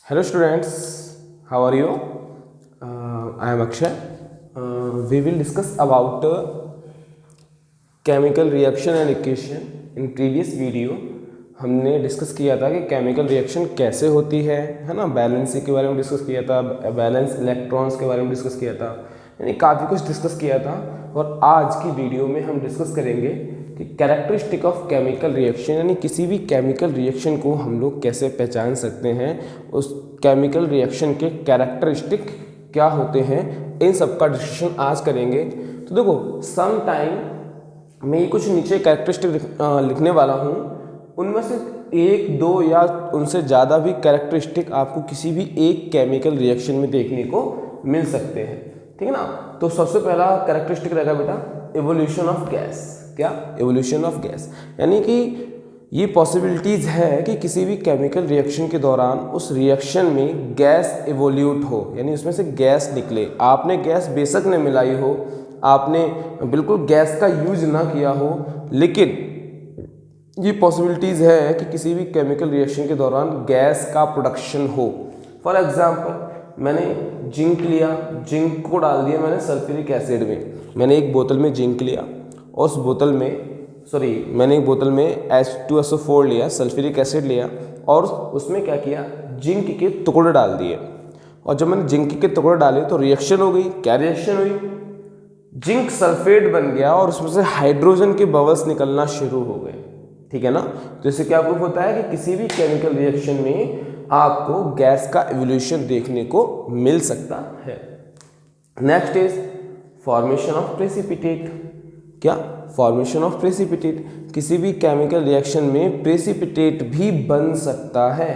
Hello students, how are you? I am Akshay. We will discuss about chemical reaction and equation. In previous video हमने discuss किया था कि chemical reaction कैसे होती है ना, बैलेंस के बारे में डिस्कस किया था, बैलेंस इलेक्ट्रॉन्स के बारे में डिस्कस किया था, यानी काफ़ी कुछ डिस्कस किया था। और आज की वीडियो में हम डिस्कस करेंगे कि कैरेक्टरिस्टिक ऑफ केमिकल रिएक्शन, यानी किसी भी केमिकल रिएक्शन को हम लोग कैसे पहचान सकते हैं, उस केमिकल रिएक्शन के कैरेक्टरिस्टिक क्या होते हैं, इन सब का डिस्कशन आज करेंगे। तो देखो, सम टाइम मैं कुछ नीचे कैरेक्टरिस्टिक लिखने वाला हूँ, उनमें से एक दो या उनसे ज़्यादा भी कैरेक्टरिस्टिक आपको किसी भी एक केमिकल रिएक्शन में देखने को मिल सकते हैं, ठीक है ना। तो सबसे पहला कैरेक्टरिस्टिक रहेगा बेटा एवोल्यूशन ऑफ गैस। क्या? एवोल्यूशन ऑफ गैस, यानी कि ये पॉसिबिलिटीज़ है कि किसी भी केमिकल रिएक्शन के दौरान उस रिएक्शन में गैस एवोल्यूट हो, यानी उसमें से गैस निकले। आपने गैस बेशक न मिलाई हो, आपने बिल्कुल गैस का यूज ना किया हो, लेकिन ये पॉसिबिलिटीज़ है कि किसी भी केमिकल रिएक्शन के दौरान गैस का प्रोडक्शन हो। फॉर एग्जांपल, मैंने जिंक लिया, जिंक को डाल दिया मैंने सल्फ्यूरिक एसिड में। मैंने एक बोतल में जिंक लिया और उस बोतल में मैंने एक बोतल में H2SO4 लिया, सल्फ्यूरिक एसिड लिया और उसमें क्या किया, जिंक के टुकड़े डाल दिए। और जब मैंने जिंक के टुकड़े डाले तो रिएक्शन हो गई। क्या रिएक्शन हुई? जिंक सल्फेट बन गया और उसमें से हाइड्रोजन के बबल्स निकलना शुरू हो गए, ठीक है ना। तो इससे क्या प्रूफ होता है कि किसी भी केमिकल रिएक्शन में आपको गैस का एवोल्यूशन देखने को मिल सकता है। Next is formation of precipitate. क्या? Formation of precipitate. किसी भी केमिकल रिएक्शन में प्रेसिपिटेट भी बन सकता है।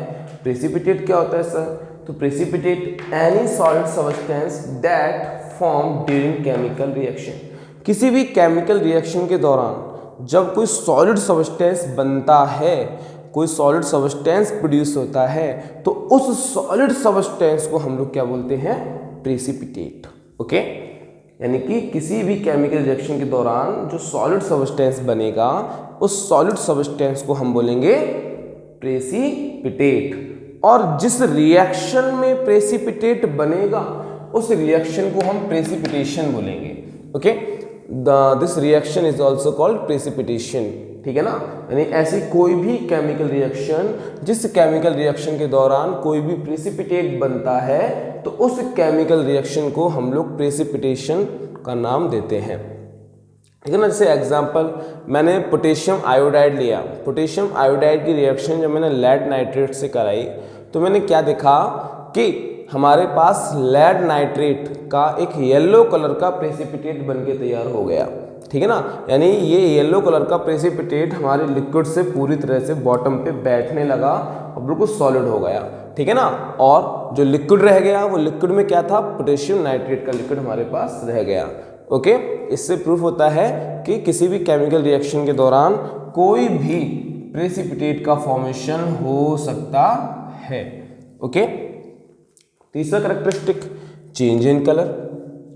प्रेसिपिटेट क्या होता है सर? तो precipitate any solid substance that form during chemical reaction. किसी भी केमिकल रिएक्शन के दौरान जब कोई सॉलिड सब्सटेंस बनता है, कोई सॉलिड सब्सटेंस प्रोड्यूस होता है, तो उस सॉलिड सब्सटेंस को हम लोग क्या बोलते हैं? प्रेसिपिटेट। ओके, यानी कि किसी भी केमिकल रिएक्शन के दौरान जो सॉलिड सब्सटेंस बनेगा, उस सॉलिड सब्सटेंस को हम बोलेंगे प्रेसिपिटेट। और जिस रिएक्शन में प्रेसिपिटेट बनेगा, उस रिएक्शन को हम प्रेसिपिटेशन बोलेंगे। Okay, this reaction is also called precipitation, ठीक है ना। यानी ऐसी कोई भी केमिकल रिएक्शन, जिस केमिकल रिएक्शन के दौरान कोई भी प्रेसिपिटेट बनता है, तो उस केमिकल रिएक्शन को हम लोग प्रेसिपिटेशन का नाम देते हैं, ठीक है ना। जैसे एग्जांपल, मैंने पोटेशियम आयोडाइड लिया। पोटेशियम आयोडाइड की रिएक्शन जब मैंने लेड नाइट्रेट से कराई, तो मैंने क्या देखा कि हमारे पास लेड नाइट्रेट का एक येलो कलर का प्रेसिपिटेट बनके तैयार हो गया, ठीक है ना। यानी ये येलो कलर का प्रेसिपिटेट हमारे लिक्विड से पूरी तरह से बॉटम पे बैठने लगा और बिल्कुल सॉलिड हो गया, ठीक है ना। और जो लिक्विड रह गया, वो लिक्विड में क्या था? पोटेशियम नाइट्रेट का लिक्विड हमारे पास रह गया। ओके, इससे प्रूफ होता है कि किसी भी केमिकल रिएक्शन के दौरान कोई भी प्रेसिपिटेट का फॉर्मेशन हो सकता है। ओके, तीसरा कैरेक्टरिस्टिक चेंज इन कलर।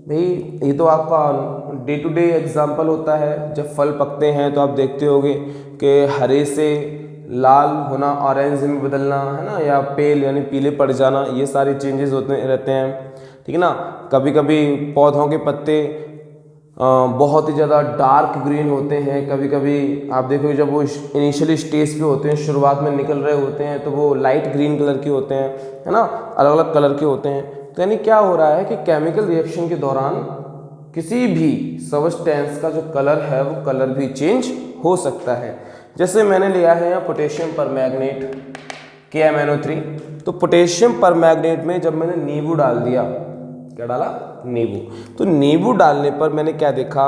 भाई ये तो आपका डे टू डे एग्जाम्पल होता है। जब फल पकते हैं तो आप देखते होंगे कि हरे से लाल होना, ऑरेंज में बदलना, है ना, या पेल यानी पीले पड़ जाना, ये सारे चेंजेस होते रहते हैं, ठीक है ना। कभी कभी पौधों के पत्ते बहुत ही ज़्यादा डार्क ग्रीन होते हैं। कभी कभी आप देखोगे जब वो इनिशियली स्टेज पे होते हैं, शुरुआत में निकल रहे होते हैं, तो वो लाइट ग्रीन कलर के होते हैं, है ना, अलग अलग कलर के होते हैं। तो यानी क्या हो रहा है कि केमिकल रिएक्शन के दौरान किसी भी सब्सटेंस का जो कलर है, वो कलर भी चेंज हो सकता है। जैसे मैंने लिया है यहाँ पोटेशियम परमैंगनेट KMnO3। तो पोटेशियम परमैंगनेट में जब मैंने नींबू डाल दिया, क्या डाला? नींबू। तो नींबू डालने पर मैंने क्या देखा,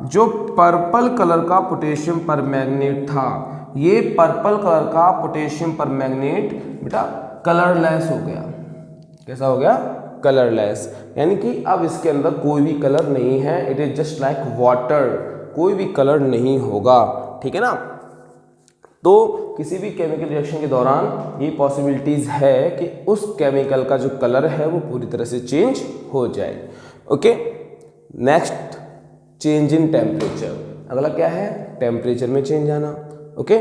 जो पर्पल कलर का पोटेशियम परमैंगनेट था, ये पर्पल कलर का पोटेशियम परमैंगनेट बेटा कलरलेस हो गया। कैसा हो गया? कलरलेस। यानी कि अब इसके अंदर कोई भी कलर नहीं है, it is just like water, कोई भी कलर नहीं होगा, ठीक है ना। तो किसी भी केमिकल रिएक्शन के दौरान ये पॉसिबिलिटीज़ है कि उस केमिकल का जो कलर है वो पूरी तरह से चेंज हो जाए। Okay, next change in temperature. अगला क्या है? टेम्परेचर में चेंज आना। ओके,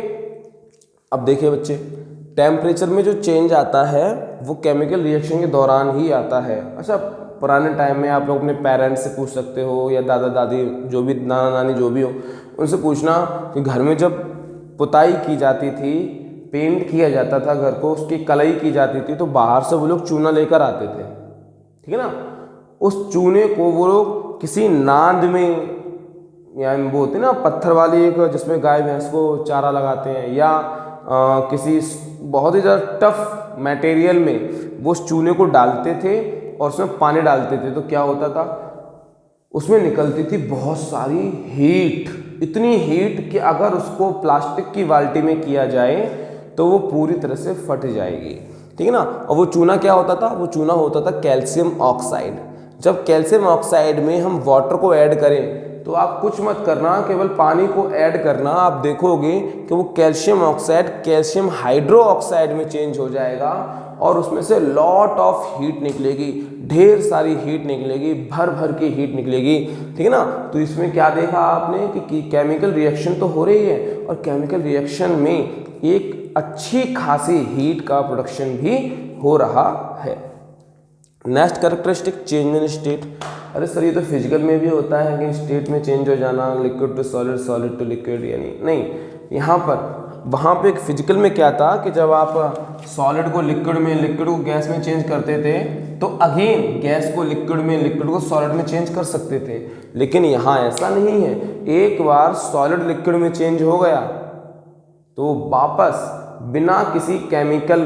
अब देखिए बच्चे, टेम्परेचर में जो चेंज आता है वो केमिकल रिएक्शन के दौरान ही आता है। अच्छा, पुराने टाइम में आप लोग अपने पेरेंट्स से पूछ सकते हो या दादा दादी जो भी, नाना नानी जो भी हो, उनसे पूछना कि घर में जब पुताई की जाती थी, पेंट किया जाता था घर को, उसकी कलई की जाती थी, तो बाहर से वो लोग चूना लेकर आते थे, ठीक है ना। उस चूने को वो लोग किसी नाद में, या वो होती है ना पत्थर वाली एक, जिसमें गाय भैंस को चारा लगाते हैं, या किसी बहुत ही ज़्यादा टफ मटेरियल में वो उस चूने को डालते थे और उसमें पानी डालते थे। तो क्या होता था, उसमें निकलती थी बहुत सारी हीट, इतनी हीट कि अगर उसको प्लास्टिक की बाल्टी में किया जाए तो वो पूरी तरह से फट जाएगी, ठीक है ना। और वो चूना क्या होता था, वो चूना होता था कैल्शियम ऑक्साइड। जब कैल्शियम ऑक्साइड में हम वाटर को ऐड करें तो आप कुछ मत करना, केवल पानी को ऐड करना, आप देखोगे कि वो calcium oxide calcium hydro oxide में चेंज हो जाएगा और उसमें से लॉट ऑफ हीट निकलेगी, ढेर सारी हीट निकलेगी, भर भर की हीट निकलेगी, ठीक है ना। तो इसमें क्या देखा आपने कि केमिकल रिएक्शन तो हो रही है और केमिकल रिएक्शन में एक अच्छी खासी हीट का प्रोडक्शन भी हो रहा है। Next characteristic, change in state. अरे सर ये तो फिजिकल में भी होता है कि स्टेट में चेंज हो जाना, liquid to solid, solid to liquid, यानी नहीं, यहाँ पर वहाँ पे एक फिजिकल में क्या था कि जब आप सॉलिड को लिक्विड में, लिक्विड को गैस में चेंज करते थे तो अगेन गैस को लिक्विड में, लिक्विड को सॉलिड में चेंज कर सकते थे। लेकिन यहाँ ऐसा नहीं है, एक बार सॉलिड लिक्विड में चेंज हो गया तो वापस बिना किसी केमिकल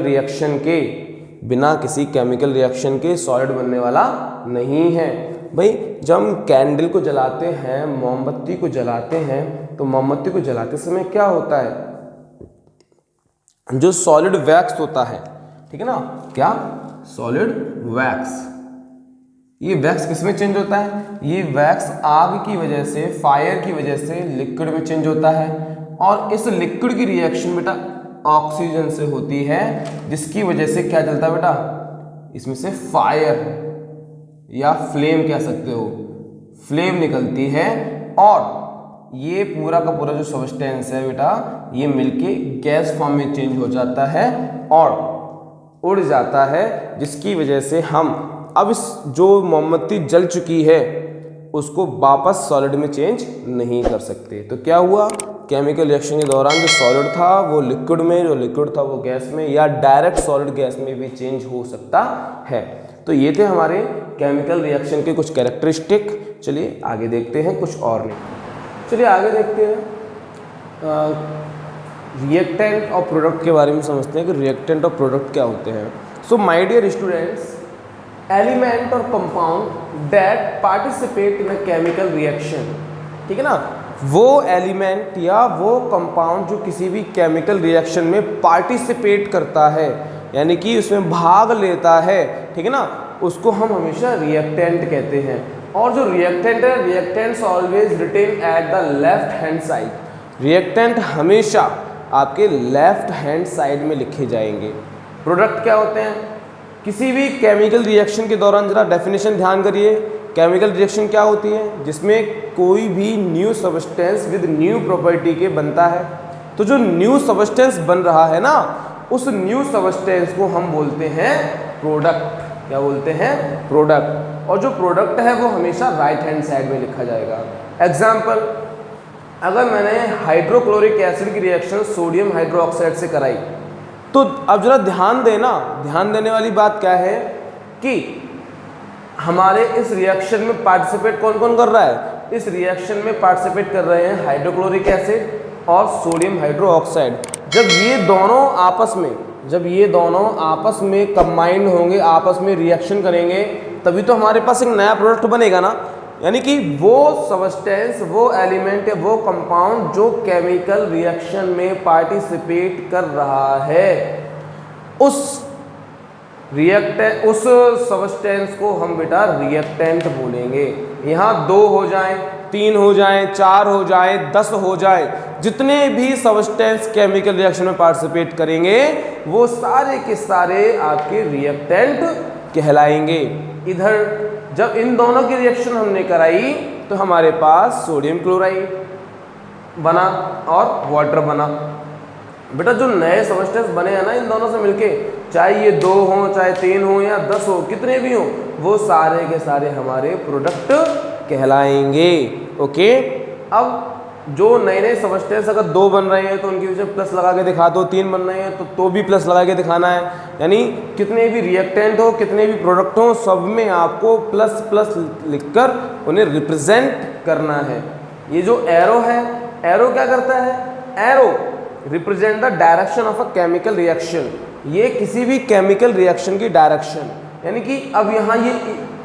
रिएक्शन के सॉलिड बनने वाला नहीं है। भाई जब हम कैंडल को जलाते हैं, मोमबत्ती को जलाते हैं, तो मोमबत्ती को जलाते समय क्या होता है, जो सॉलिड वैक्स होता है, ठीक है ना, क्या, सॉलिड वैक्स, ये वैक्स किस में चेंज होता है, ये वैक्स आग की वजह से, फायर की वजह से लिक्विड में चेंज होता है और इस लिक्विड की रिएक्शन बेटा ऑक्सीजन से होती है, जिसकी वजह से क्या जलता है बेटा, इसमें से फायर या फ्लेम कह सकते हो, फ्लेम निकलती है और ये पूरा का पूरा जो सब्सटेंस है बेटा ये मिलके गैस फॉर्म में चेंज हो जाता है और उड़ जाता है, जिसकी वजह से हम अब इस जो मोमबत्ती जल चुकी है उसको वापस सॉलिड में चेंज नहीं कर सकते। तो क्या हुआ, केमिकल रिएक्शन के दौरान जो सॉलिड था वो लिक्विड में, जो लिक्विड था वो गैस में, या डायरेक्ट सॉलिड गैस में भी चेंज हो सकता है। तो ये थे हमारे केमिकल रिएक्शन के कुछ कैरेक्टरिस्टिक। चलिए आगे देखते हैं कुछ और नहीं। चलिए आगे देखते हैं रिएक्टेंट और प्रोडक्ट के बारे में समझते हैं कि रिएक्टेंट और प्रोडक्ट क्या होते हैं। So my dear students, element और compound that participate in a chemical reaction, ठीक है ना, वो एलिमेंट या वो कंपाउंड जो किसी भी केमिकल रिएक्शन में पार्टिसिपेट करता है, यानी कि उसमें भाग लेता है, ठीक है ना, उसको हम हमेशा रिएक्टेंट कहते हैं। और जो रिएक्टेंट है, reactants always written at the left hand side. Reactant हमेशा आपके लेफ्ट हैंड साइड में लिखे जाएंगे। प्रोडक्ट क्या होते हैं, किसी भी केमिकल रिएक्शन के दौरान, जरा डेफिनेशन ध्यान करिए, केमिकल रिएक्शन क्या होती है, जिसमें कोई भी new substance with new property के बनता है। तो जो न्यू सब्सटेंस बन रहा है ना, उस न्यू सब्सटेंस को हम बोलते हैं प्रोडक्ट। क्या बोलते हैं, प्रोडक्ट। और जो प्रोडक्ट है वो हमेशा राइट हैंड साइड में लिखा जाएगा। एग्जाम्पल, अगर मैंने हाइड्रोक्लोरिक एसिड की रिएक्शन सोडियम हाइड्रोक्साइड से कराई, तो अब जरा ध्यान देना, ध्यान देने वाली बात क्या है कि हमारे इस रिएक्शन में पार्टिसिपेट कौन कौन कर रहा है, इस रिएक्शन में पार्टिसिपेट कर रहे हैं हाइड्रोक्लोरिक एसिड और सोडियम हाइड्रोक्साइड। जब ये दोनों आपस में कंबाइंड होंगे, आपस में रिएक्शन करेंगे, तभी तो हमारे पास एक नया प्रोडक्ट बनेगा ना। यानी कि वो सब्सटेंस, वो एलिमेंट, वो कंपाउंड जो केमिकल रिएक्शन में पार्टिसिपेट कर रहा है, उस सब्सटेंस को हम बेटा रिएक्टेंट बोलेंगे। यहाँ 2 हो जाएं, 3 हो जाएं, 4 हो जाएं, 10 हो जाएं, जितने भी सब्सटेंस केमिकल रिएक्शन में पार्टिसिपेट करेंगे वो सारे के सारे आपके रिएक्टेंट कहलाएंगे। इधर जब इन दोनों की रिएक्शन हमने कराई तो हमारे पास सोडियम क्लोराइड बना और वाटर बना। बेटा जो नए सबस्टेंस बने हैं ना इन दोनों से मिलके, चाहे ये 2 हो, चाहे 3 हो या 10 हो, कितने भी हो, वो सारे के सारे हमारे प्रोडक्ट कहलाएंगे। ओके, अब जो नए नए सबस्टेंस अगर 2 बन रहे हैं तो उनके पीछे प्लस लगा के दिखा दो, 3 बन रहे हैं तो भी प्लस लगा के दिखाना है। यानी कितने भी रिएक्टेंट हो, कितने भी प्रोडक्ट हो, सब में आपको प्लस प्लस लिखकर उन्हें रिप्रेजेंट करना है। ये जो एरो है, एरो क्या करता है? Arrow represent the direction of a chemical reaction. ये किसी भी केमिकल रिएक्शन की डायरेक्शन, यानी कि अब यहाँ ये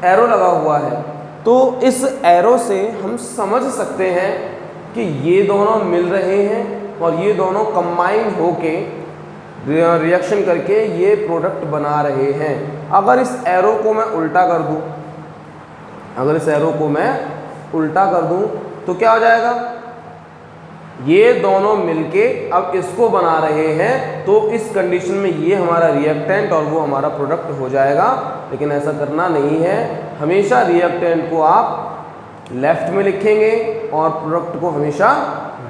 एरो लगा हुआ है तो इस एरो से हम समझ सकते हैं कि ये दोनों मिल रहे हैं और ये दोनों कंबाइन होके रिएक्शन करके ये प्रोडक्ट बना रहे हैं। अगर इस एरो को मैं उल्टा कर दूं, अगर इस एरो को मैं उल्टा कर दूं तो क्या हो जाएगा? ये दोनों मिलके अब इसको बना रहे हैं, तो इस कंडीशन में ये हमारा रिएक्टेंट और वो हमारा प्रोडक्ट हो जाएगा। लेकिन ऐसा करना नहीं है, हमेशा रिएक्टेंट को आप लेफ्ट में लिखेंगे और प्रोडक्ट को हमेशा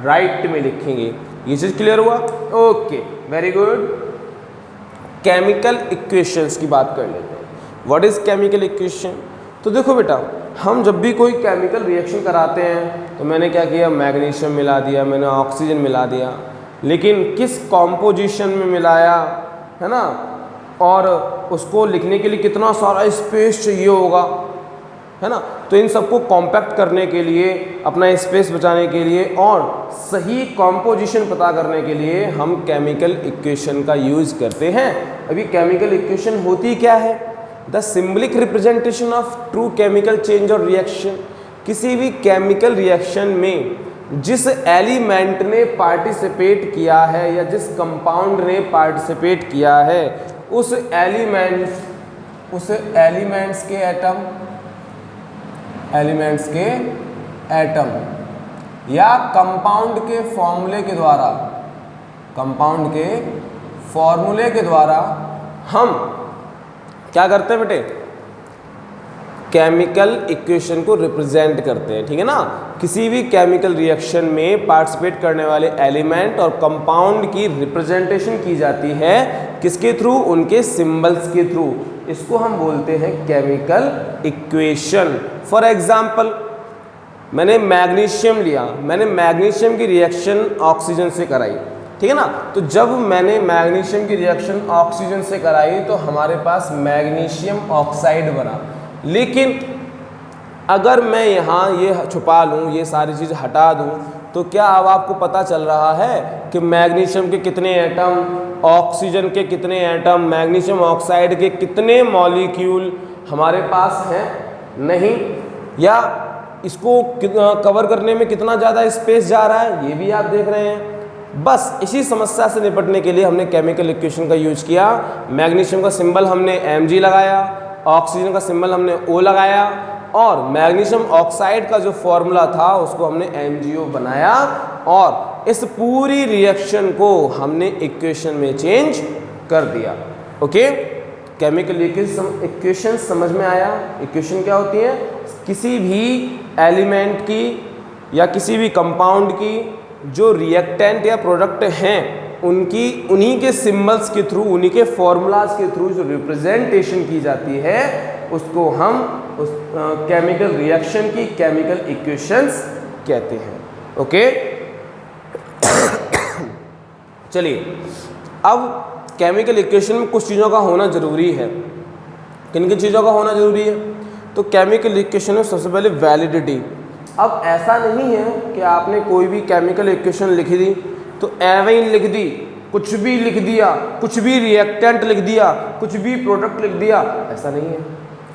राइट में लिखेंगे। ये चीज़ क्लियर हुआ? Okay, very good. Chemical equations की बात कर लेते हैं। What is chemical equation? तो देखो बेटा, हम जब भी कोई केमिकल रिएक्शन कराते हैं तो मैंने क्या किया? मैग्नीशियम मिला दिया, मैंने ऑक्सीजन मिला दिया, लेकिन किस कॉम्पोजिशन में मिलाया, है ना, और उसको लिखने के लिए कितना सारा स्पेस चाहिए होगा, है ना। तो इन सबको कॉम्पैक्ट करने के लिए, अपना स्पेस बचाने के लिए और सही कॉम्पोजिशन पता करने के लिए हम केमिकल इक्वेशन का यूज़ करते हैं। अभी केमिकल इक्वेशन होती क्या है? The symbolic representation of true chemical change और रिएक्शन। किसी भी केमिकल रिएक्शन में जिस एलिमेंट ने पार्टिसिपेट किया है या जिस कंपाउंड ने पार्टिसिपेट किया है उस एलिमेंट्स के एटम या कंपाउंड के फॉर्मूले के द्वारा हम क्या करते हैं बेटे? केमिकल इक्वेशन को रिप्रेजेंट करते हैं, ठीक है ना। किसी भी केमिकल रिएक्शन में पार्टिसिपेट करने वाले एलिमेंट और कंपाउंड की रिप्रेजेंटेशन की जाती है किसके थ्रू? उनके सिंबल्स के थ्रू। इसको हम बोलते हैं केमिकल इक्वेशन। फॉर एग्जाम्पल, मैंने मैग्नीशियम लिया, मैंने मैग्नीशियम की रिएक्शन ऑक्सीजन से कराई, ठीक है ना। तो जब मैंने मैग्नीशियम की रिएक्शन ऑक्सीजन से कराई तो हमारे पास मैग्नीशियम ऑक्साइड बना। लेकिन अगर मैं यहाँ ये छुपा लूँ, ये सारी चीज़ हटा दूँ, तो क्या अब आपको पता चल रहा है कि मैग्नीशियम के कितने एटम, ऑक्सीजन के कितने एटम, मैग्नीशियम ऑक्साइड के कितने मॉलिक्यूल हमारे पास हैं? नहीं। या इसको कवर करने में कितना ज़्यादा स्पेस जा रहा है, ये भी आप देख रहे हैं। बस इसी समस्या से निपटने के लिए हमने केमिकल इक्वेशन का यूज किया। मैग्नीशियम का सिंबल हमने Mg लगाया, ऑक्सीजन का सिंबल हमने O लगाया और मैग्नीशियम ऑक्साइड का जो फॉर्मूला था उसको हमने MgO बनाया और इस पूरी रिएक्शन को हमने इक्वेशन में चेंज कर दिया। ओके, केमिकल इक्वेशन समझ में आया? इक्वेशन क्या होती है? किसी भी एलिमेंट की या किसी भी कंपाउंड की जो रिएक्टेंट या प्रोडक्ट हैं उन्हीं के सिंबल्स के थ्रू, उन्हीं के फॉर्मूलाज के थ्रू जो रिप्रेजेंटेशन की जाती है उसको हम उस केमिकल रिएक्शन की केमिकल इक्वेशंस कहते हैं। ओके, चलिए, अब केमिकल इक्वेशन में कुछ चीज़ों का होना ज़रूरी है। किन किन चीज़ों का होना ज़रूरी है? तो केमिकल इक्वेशन में सबसे पहले वैलिडिटी। अब ऐसा नहीं है कि आपने कोई भी केमिकल इक्वेशन लिख दी तो एवं ही लिख दी, कुछ भी लिख दिया, कुछ भी रिएक्टेंट लिख दिया, कुछ भी प्रोडक्ट लिख दिया, ऐसा नहीं है।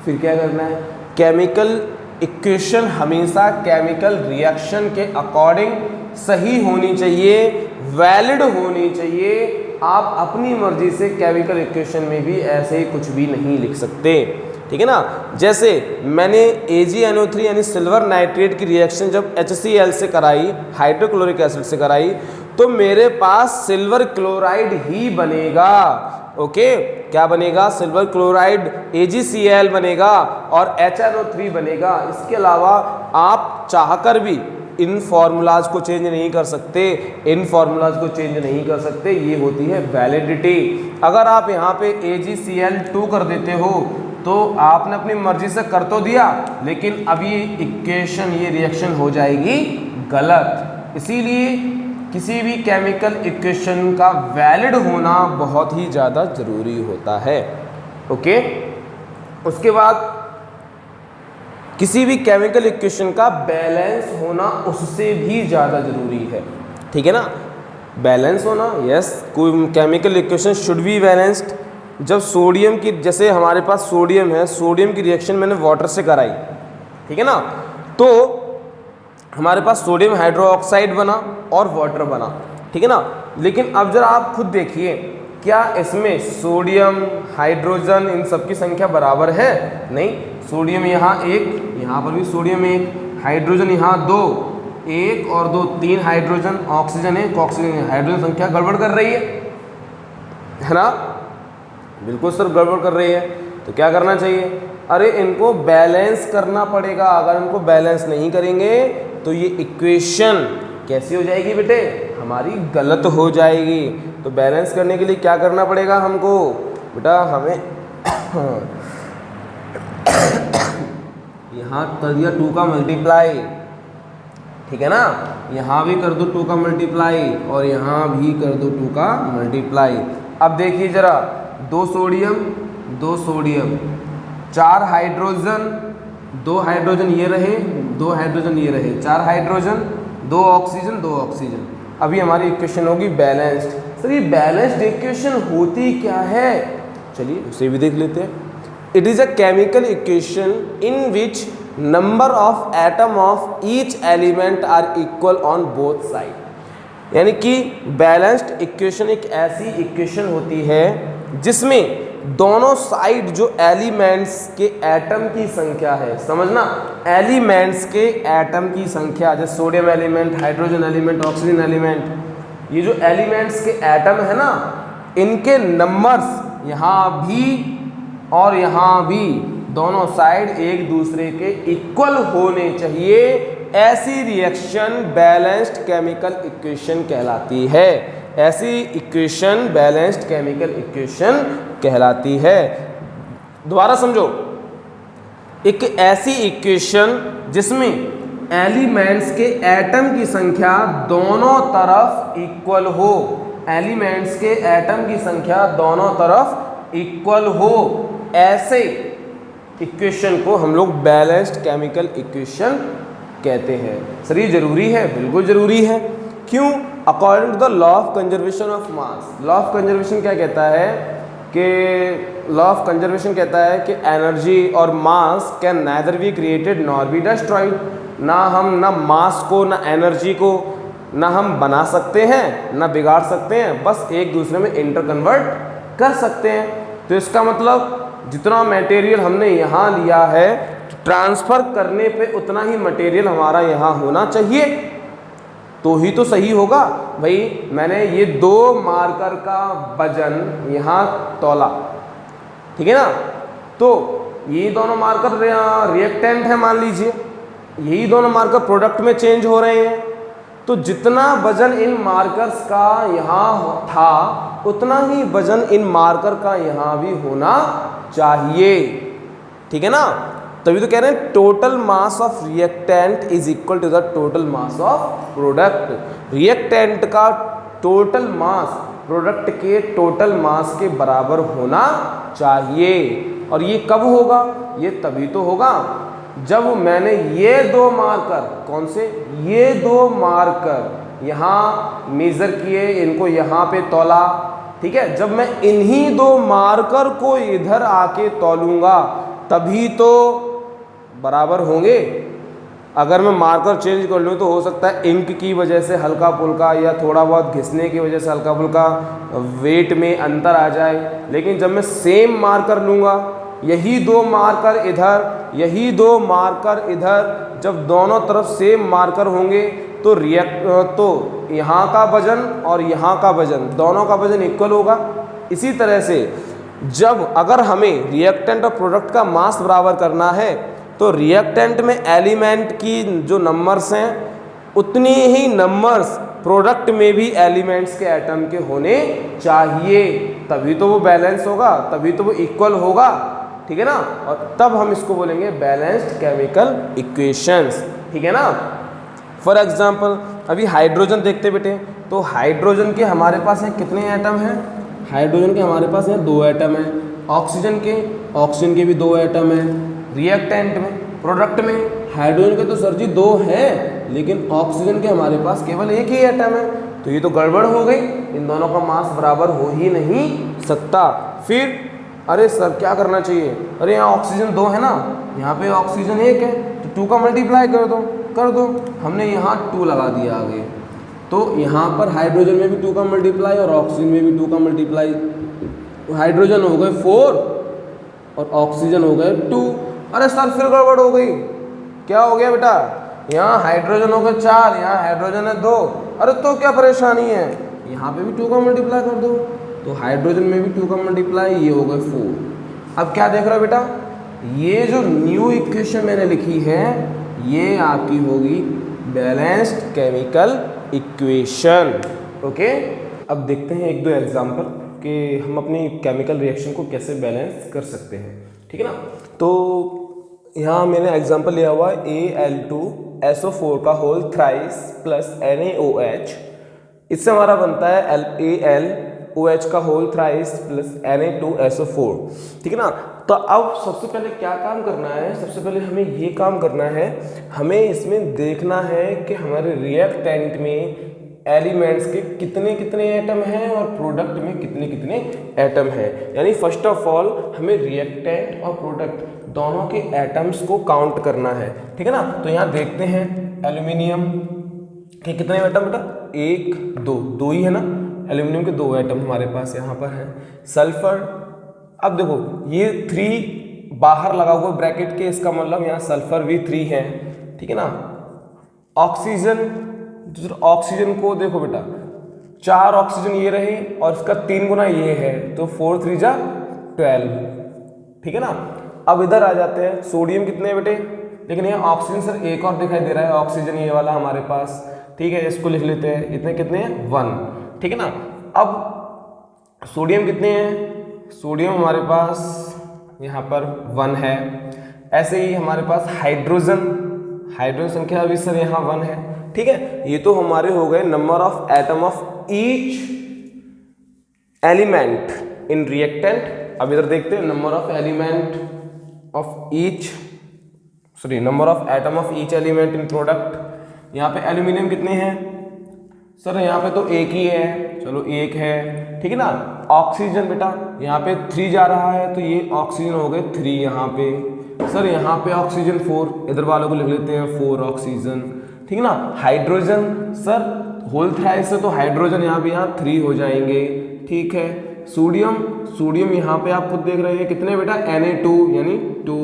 फिर क्या करना है? केमिकल इक्वेशन हमेशा केमिकल रिएक्शन के अकॉर्डिंग सही होनी चाहिए, वैलिड होनी चाहिए। आप अपनी मर्जी से केमिकल इक्वेशन में भी ऐसे ही कुछ भी नहीं लिख सकते, ठीक है ना। जैसे मैंने AgNO3 यानी सिल्वर नाइट्रेट की रिएक्शन जब HCl से कराई, हाइड्रोक्लोरिक एसिड से कराई, तो मेरे पास सिल्वर क्लोराइड ही बनेगा। ओके, क्या बनेगा? सिल्वर क्लोराइड AgCl बनेगा और HNO3 बनेगा। इसके अलावा आप चाहकर भी इन फॉर्मूलाज को चेंज नहीं कर सकते, इन फॉर्मूलाज को चेंज नहीं कर सकते, ये होती है वैलिडिटी। अगर आप यहाँ पे AgCl2 कर देते हो तो आपने अपनी मर्जी से कर तो दिया, लेकिन अब ये इक्वेशन, ये रिएक्शन हो जाएगी गलत। इसीलिए किसी भी केमिकल इक्वेशन का वैलिड होना बहुत ही ज़्यादा ज़रूरी होता है। ओके, उसके बाद किसी भी केमिकल इक्वेशन का बैलेंस होना उससे भी ज़्यादा ज़रूरी है। ठीक है ना, बैलेंस होना, यस, कोई chemical equation should be balanced. जब सोडियम की, जैसे हमारे पास सोडियम है, सोडियम की रिएक्शन मैंने वाटर से कराई, ठीक है ना, तो हमारे पास सोडियम हाइड्रोक्साइड बना और वाटर बना, ठीक है ना। लेकिन अब जरा आप खुद देखिए, क्या इसमें सोडियम, हाइड्रोजन, इन सब की संख्या बराबर है? नहीं, सोडियम यहाँ 1, यहाँ पर भी सोडियम 1, हाइड्रोजन यहाँ 2, 1 और 2 3 हाइड्रोजन, ऑक्सीजन 1, ऑक्सीजन, हाइड्रोजन संख्या गड़बड़ कर रही है ना, बिल्कुल सर गड़बड़ कर रही है। तो क्या करना चाहिए? अरे इनको बैलेंस करना पड़ेगा। अगर इनको बैलेंस नहीं करेंगे तो ये इक्वेशन कैसी हो जाएगी बेटे? हमारी गलत हो जाएगी। तो बैलेंस करने के लिए क्या करना पड़ेगा हमको बेटा? हमें यहाँ कर दिया 2 का मल्टीप्लाई, ठीक है ना, यहाँ भी कर दो 2 का मल्टीप्लाई और यहाँ भी कर दो 2 का मल्टीप्लाई। अब देखिए जरा, 2 सोडियम 2 सोडियम, 4 हाइड्रोजन, 2 हाइड्रोजन ये रहे, 2 हाइड्रोजन ये रहे, 4 हाइड्रोजन, 2 ऑक्सीजन, 2 ऑक्सीजन। अभी हमारी इक्वेशन होगी बैलेंस्ड। सर ये बैलेंस्ड इक्वेशन होती क्या है? चलिए उसे भी देख लेते हैं। It is a chemical equation in which number of atom of each element are equal on both side. यानी कि बैलेंस्ड इक्वेशन एक ऐसी इक्वेशन होती है जिसमें दोनों साइड जो एलिमेंट्स के एटम की संख्या है, समझना, एलिमेंट्स के एटम की संख्या, जैसे sodium element, hydrogen element, oxygen element, ये जो एलिमेंट्स के एटम है ना, इनके नंबर्स यहाँ भी और यहाँ भी दोनों साइड एक दूसरे के इक्वल होने चाहिए। ऐसी रिएक्शन बैलेंस्ड केमिकल इक्वेशन कहलाती है। ऐसी इक्वेशन बैलेंस्ड केमिकल इक्वेशन कहलाती है। दोबारा समझो, एक ऐसी इक्वेशन जिसमें एलिमेंट्स के एटम की संख्या दोनों तरफ इक्वल हो, एलिमेंट्स के एटम की संख्या दोनों तरफ इक्वल हो, ऐसे इक्वेशन को हम लोग बैलेंस्ड केमिकल इक्वेशन कहते हैं। सर ये जरूरी है? बिल्कुल जरूरी है। क्यों? According to the law of conservation of mass. Law of conservation क्या कहता है कि लॉ ऑफ कंजर्वेशन कहता है कि एनर्जी और मास can neither be created nor be destroyed. ना हम ना मास को ना एनर्जी को ना हम बना सकते हैं ना बिगाड़ सकते हैं, बस एक दूसरे में इंटर कन्वर्ट कर सकते हैं। तो इसका मतलब जितना मटेरियल हमने यहाँ लिया है, ट्रांसफ़र करने पे उतना ही मटेरियल हमारा यहाँ होना चाहिए, तो ही तो सही होगा। भाई मैंने ये 2 मार्कर का वजन यहाँ तौला, ठीक है ना, तो ये दोनों मार्कर रिएक्टेंट है, मान लीजिए यही दोनों मार्कर प्रोडक्ट में चेंज हो रहे हैं, तो जितना वजन इन मार्कर्स का यहाँ था उतना ही वजन इन मार्कर का यहाँ भी होना चाहिए, ठीक है ना। तभी तो कह रहे हैं total mass of reactant is equal to the total mass of product. Reactant का टोटल मास प्रोडक्ट के टोटल मास के बराबर होना चाहिए। और ये कब होगा? ये तभी तो होगा जब मैंने ये 2 मार्कर, कौन से? ये 2 मार्कर यहाँ मेज़र किए, इनको यहाँ पे तौला, ठीक है। जब मैं इन्हीं 2 मार्कर को इधर आके तौलूंगा तभी तो बराबर होंगे। अगर मैं मार्कर चेंज कर लूँ तो हो सकता है इंक की वजह से हल्का फुल्का या थोड़ा बहुत घिसने की वजह से हल्का फुल्का वेट में अंतर आ जाए, लेकिन जब मैं सेम मार्कर लूँगा, यही 2 मार्कर इधर, यही 2 मार्कर इधर, जब दोनों तरफ सेम मार्कर होंगे तो यहाँ का वजन और यहाँ का वजन, दोनों का वजन इक्वल होगा। इसी तरह से जब अगर हमें रिएक्टेंट और प्रोडक्ट का मास बराबर करना है तो रिएक्टेंट में एलिमेंट की जो नंबर्स हैं उतनी ही नंबर्स प्रोडक्ट में भी एलिमेंट्स के एटम के होने चाहिए, तभी तो वो बैलेंस होगा, तभी तो वो इक्वल होगा, ठीक है ना। और तब हम इसको बोलेंगे बैलेंस्ड केमिकल इक्वेशंस, ठीक है ना। फॉर एग्जांपल अभी हाइड्रोजन देखते बेटे, तो हाइड्रोजन के हमारे पास हैं कितने एटम हैं? हाइड्रोजन के हमारे पास हैं 2 एटम हैं। ऑक्सीजन के भी 2 एटम हैं। रिएक्टेंट में, प्रोडक्ट में हाइड्रोजन के तो सर जी 2 हैं, लेकिन ऑक्सीजन के हमारे पास केवल 1 ही एटम है, तो ये तो गड़बड़ हो गई, इन दोनों का मास बराबर हो ही नहीं सकता। फिर अरे सर क्या करना चाहिए? अरे यहाँ ऑक्सीजन 2 है ना, यहाँ पे ऑक्सीजन 1 है, तो 2 का मल्टीप्लाई कर दो। हमने यहाँ 2 लगा दिया आगे, तो यहाँ पर हाइड्रोजन में भी 2 का मल्टीप्लाई और ऑक्सीजन में भी 2 का मल्टीप्लाई। हाइड्रोजन हो गए 4 और ऑक्सीजन हो गए 2। अरे सर फिर गड़बड़ हो गई, क्या हो गया बेटा? यहाँ हाइड्रोजन हो गए 4, यहाँ हाइड्रोजन है 2। अरे तो क्या परेशानी है? यहाँ पे भी 2 का मल्टीप्लाई कर दो, तो हाइड्रोजन में भी 2 का मल्टीप्लाई, ये हो गए 4। अब क्या देख रहे हो बेटा? ये जो न्यू इक्वेशन मैंने लिखी है ये आपकी होगी बैलेंस्ड केमिकल इक्वेशन। ओके, अब देखते हैं 1-2 एग्जांपल कि हम अपनी केमिकल रिएक्शन को कैसे बैलेंस कर सकते हैं, ठीक है ना। तो यहाँ मैंने एग्जांपल लिया हुआ है Al2SO4 का होल थ्राइस प्लस NaOH, इससे हमारा बनता है AlOH का होल थ्राइस प्लस Na2SO4, ठीक है ना। तो अब सबसे पहले क्या काम करना है? सबसे पहले हमें ये काम करना है, हमें इसमें देखना है कि हमारे रिएक्टेंट में एलिमेंट्स के कितने कितने एटम हैं और प्रोडक्ट में कितने कितने एटम हैं। यानी फर्स्ट ऑफ ऑल हमें रिएक्टेंट और प्रोडक्ट दोनों के एटम्स को काउंट करना है, ठीक है ना। तो यहाँ देखते हैं एल्यूमिनियम के कितने एटम बेटा? 1 2 ही है ना, एल्यूमिनियम के 2 एटम हमारे पास यहाँ पर है। सल्फर, अब देखो ये 3 बाहर लगा हुआ ब्रैकेट के, इसका मतलब यहाँ सल्फर भी 3 है, ठीक है ना। ऑक्सीजन, ऑक्सीजन को देखो बेटा 4 ऑक्सीजन ये रहे और इसका 3 गुना ये है, तो 4 3 जा 12, ठीक है ना। अब इधर आ जाते हैं, सोडियम कितने हैं बेटे? लेकिन यहाँ ऑक्सीजन सर एक और दिखाई दे रहा है, ऑक्सीजन ये वाला हमारे पास, ठीक है, इसको लिख लेते हैं। इतने कितने हैं? 1, ठीक है ना। अब सोडियम कितने हैं? सोडियम हमारे पास यहाँ पर 1 है। ऐसे ही हमारे पास हाइड्रोजन, हाइड्रोजन संख्या अभी सर यहाँ 1 है, ठीक है। ये तो हमारे हो गए number of atom of each element in reactant. अब इधर देखते हैं number of element of each, sorry number of atom of each element in product. यहाँ पे एल्यूमिनियम कितने हैं सर? यहाँ पे तो 1 ही है, चलो 1 है, ठीक है ना। ऑक्सीजन बेटा यहाँ पे 3 जा रहा है, तो ये ऑक्सीजन हो गए 3 यहाँ पे। सर यहाँ पे ऑक्सीजन 4, इधर वालों को लिख लेते हैं 4 ऑक्सीजन, ठीक है ना। हाइड्रोजन सर होल थ्राइस से तो हाइड्रोजन यहाँ पे यहाँ 3 हो जाएंगे, ठीक है। सोडियम, सोडियम यहाँ पे आप खुद देख रहे हैं कितने बेटा? Na2 यानी 2।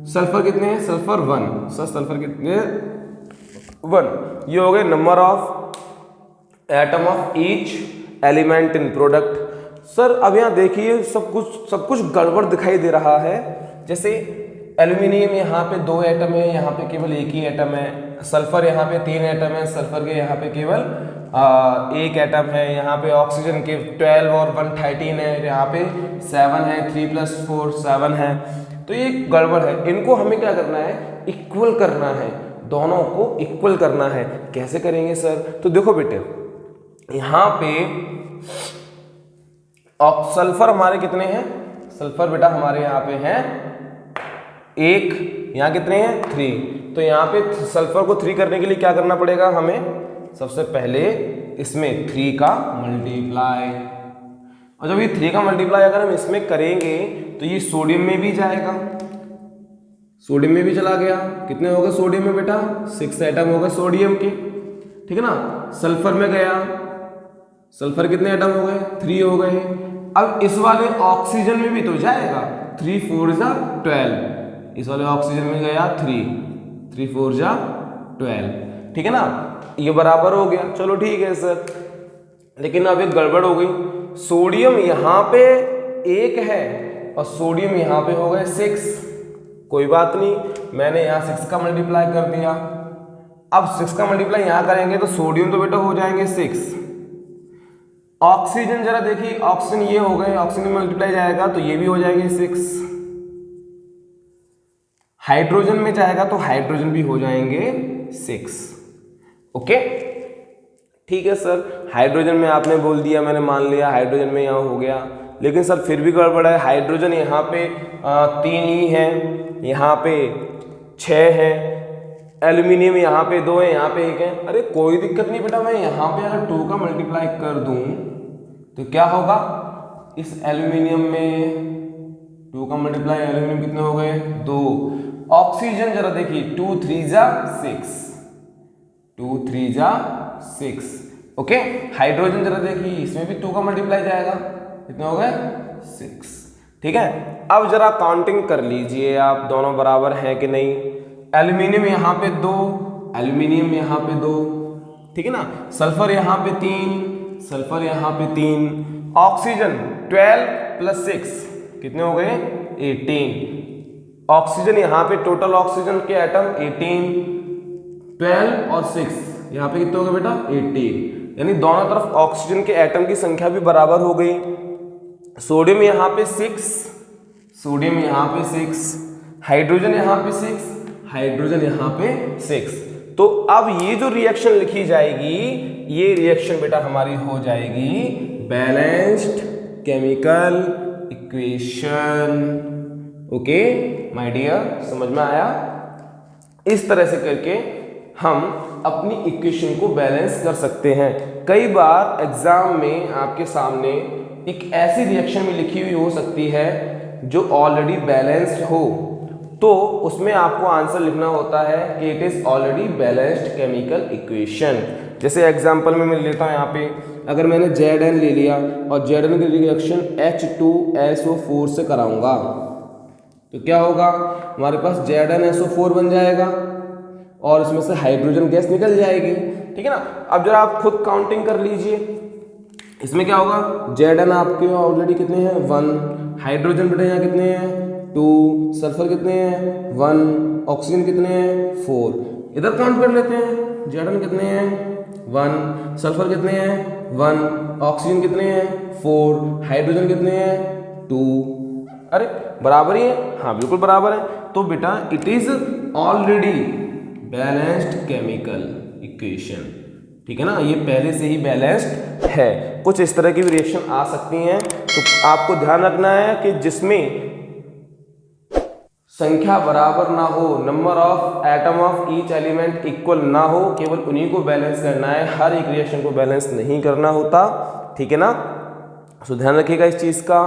सल्फर कितने हैं? सल्फर 1, सर सल्फर कितने? 1। ये हो गए number of atom of each element in product. Sir अब यहाँ देखिए सब कुछ गड़बड़ दिखाई दे रहा है। जैसे एल्यूमिनियम यहाँ पे 2 एटम है, यहाँ पे केवल 1 ही एटम है। सल्फर यहाँ पे 3 एटम है, सल्फर के यहाँ पे केवल 1 एटम है। यहाँ पे ऑक्सीजन के 12 और 1 13 है, यहाँ पे 7 है, 3 + 4 7 है। तो ये गड़बड़ है, इनको हमें क्या करना है? इक्वल करना है, दोनों को इक्वल करना है। कैसे करेंगे सर? तो देखो बेटे यहाँ पे सल्फर हमारे कितने हैं? सल्फर बेटा हमारे यहाँ पे हैं 1, यहाँ कितने हैं? 3। तो यहाँ पे सल्फर को 3 करने के लिए क्या करना पड़ेगा हमें? सबसे पहले इसमें 3 का मल्टीप्लाई, और जब ये 3 का मल्टीप्लाई अगर हम इसमें करेंगे तो ये सोडियम में भी जाएगा, सोडियम में भी चला गया। कितने हो गए सोडियम में बेटा? 6 एटम हो गए सोडियम के, ठीक है ना। सल्फर में गया, सल्फर कितने एटम हो गए? 3 हो गए। अब इस वाले ऑक्सीजन में भी तो जाएगा, 3 4 जा 12। इस वाले ऑक्सीजन में गया 3 4 जा 12, ठीक है ना। ये बराबर हो गया, चलो ठीक है सर। लेकिन अब एक गड़बड़ हो गई, सोडियम यहाँ पे 1 है और सोडियम यहाँ पे हो गए 6। कोई बात नहीं, मैंने यहाँ 6 का मल्टीप्लाई कर दिया, अब 6 का मल्टीप्लाई यहाँ करेंगे तो सोडियम तो बेटा हो जाएंगे 6, ऑक्सीजन जरा देखिए, ऑक्सीजन ये हो गए, ऑक्सीजन में मल्टीप्लाई जाएगा तो ये भी हो जाएंगे 6, हाइड्रोजन में जाएगा तो हाइड्रोजन भी हो जाएंगे 6। ओके ठीक है सर, हाइड्रोजन में आपने बोल दिया, मैंने मान लिया हाइड्रोजन में यहाँ हो गया, लेकिन सर फिर भी गड़बड़ है, हाइड्रोजन यहाँ पे 3 ही है, यहाँ पे 6 है, एल्यूमिनियम यहाँ पे 2 है, यहाँ पे 1 है। अरे कोई दिक्कत नहीं बेटा, मैं यहाँ पे अगर 2 का मल्टीप्लाई कर दूं तो क्या होगा, इस एल्यूमिनियम में 2 का मल्टीप्लाई, एल्यूमिनियम कितने हो गए 2, ऑक्सीजन जरा देखिए 2 3 जा 6, 2 3 जा 6। ओके, हाइड्रोजन जरा देखिए, इसमें भी 2 का मल्टीप्लाई जाएगा, कितने हो गए 6। ठीक है, अब जरा काउंटिंग कर लीजिए आप, दोनों बराबर हैं कि नहीं। एल्यूमिनियम यहाँ पे 2, एल्यूमिनियम यहाँ पे 2, ठीक है ना, सल्फर यहाँ पे 3, सल्फर यहाँ पे 3, ऑक्सीजन 12 प्लस 6 कितने हो गए 18, ऑक्सीजन यहाँ पे टोटल ऑक्सीजन के एटम 18, 12 और 6 यहाँ पे कितने हो गए बेटा 18, यानी दोनों तरफ ऑक्सीजन के एटम की संख्या भी बराबर हो गई। सोडियम यहाँ पे 6, सोडियम यहाँ पे 6, हाइड्रोजन यहाँ पे 6, हाइड्रोजन यहाँ पे 6। तो अब ये जो रिएक्शन लिखी जाएगी, ये रिएक्शन बेटा हमारी हो जाएगी balanced chemical equation. Okay my dear, समझ में आया? इस तरह से करके हम अपनी इक्वेशन को बैलेंस कर सकते हैं। कई बार एग्जाम में आपके सामने एक ऐसी रिएक्शन में लिखी हुई हो सकती है जो ऑलरेडी बैलेंस्ड हो, तो उसमें आपको आंसर लिखना होता है कि it is already balanced chemical equation. जैसे एग्जांपल में मैं लेता हूँ यहाँ पे, अगर मैंने Zn ले लिया और Zn की रिएक्शन H2SO4 से कराऊंगा तो क्या होगा, हमारे पास ZnSO4 बन जाएगा और इसमें से हाइड्रोजन गैस निकल जाएगी। ठीक है ना, अब जरा आप खुद काउंटिंग कर लीजिए, इसमें क्या होगा, Zn आपके ऑलरेडी कितने हैं 1, हाइड्रोजन बेटा यहाँ कितने हैं 2, सल्फर कितने हैं 1, ऑक्सीजन कितने हैं 4, इधर काउंट कर लेते हैं, Zn कितने हैं 1, सल्फर कितने हैं 1, ऑक्सीजन कितने हैं 4, हाइड्रोजन कितने हैं 2। अरे बराबर ही है, हाँ बिल्कुल बराबर है। तो बेटा it is already balanced chemical equation. ठीक है ना, ये पहले से ही बैलेंस्ड है। कुछ इस तरह की भी रिएक्शन आ सकती हैं, तो आपको ध्यान रखना है कि जिसमें संख्या बराबर ना हो, number of atom of each element equal ना हो, केवल उन्हीं को बैलेंस करना है, हर एक रिएक्शन को बैलेंस नहीं करना होता। ठीक है ना, सो ध्यान रखिएगा इस चीज का।